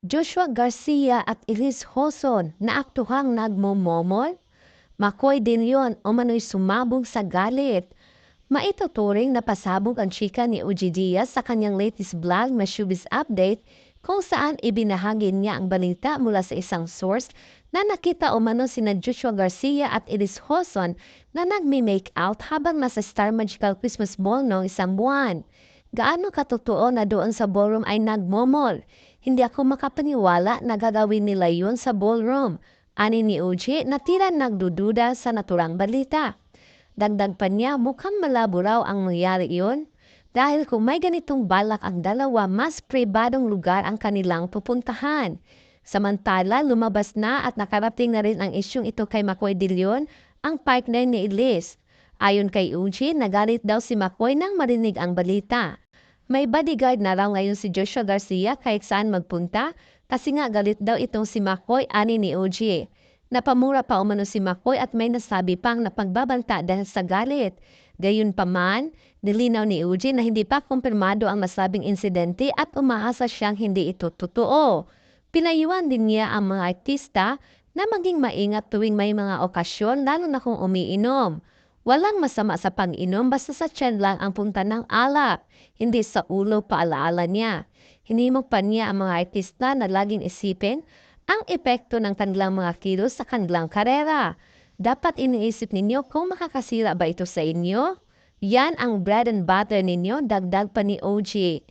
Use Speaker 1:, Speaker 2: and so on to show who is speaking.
Speaker 1: Joshua Garcia at Elise Hoson na aktuhang nagmomomol? Makoy din yon umano'y sumabog sa galit. Maituturing na pasabog ang chika ni Uji Diaz sa kanyang latest vlog na Showbiz Update kung saan ibinahagi niya ang balita mula sa isang source na nakita umano sina Joshua Garcia at Elise Hoson na nagme-make out habang nasa Star Magical Christmas Ball noong isang buwan. Gaano katotoo na doon sa ballroom ay nagmomol? Hindi ako makapaniwala na gagawin nila yun sa ballroom. Ani ni Uji na tila nagdududa sa naturang balita. Dagdag pa niya, mukhang malabo raw ang nangyari iyon. Dahil kung may ganitong balak ang dalawa, mas pribadong lugar ang kanilang pupuntahan. Samantala, lumabas na at nakarating na rin ang isyong ito kay Makoy De Leon, ang partner ni Elise. Ayon kay Uji, nagalit daw si Makoy nang marinig ang balita. May bodyguard na raw ngayon si Joshua Garcia kahit saan magpunta kasi nga galit daw itong si Makoy, ani ni Uji. Napamura pa umano si Makoy at may nasabi pang napagbabanta dahil sa galit. Gayunpaman, nilinaw ni Uji na hindi pa kumpirmado ang nasabing insidente at umaasa siyang hindi ito totoo. Pinayuan din niya ang mga artista na maging maingat tuwing may mga okasyon lalo na kung umiinom. Walang masama sa pang-inom basta sa tiyan lang ang punta ng alak, hindi sa ulo paalaala niya. Hinimok pa niya ang mga artista na laging isipin ang epekto ng kanilang mga kilos sa kanilang karera. Dapat iniisip ninyo kung makakasira ba ito sa inyo? Yan ang bread and butter ninyo, dagdag pa ni OG.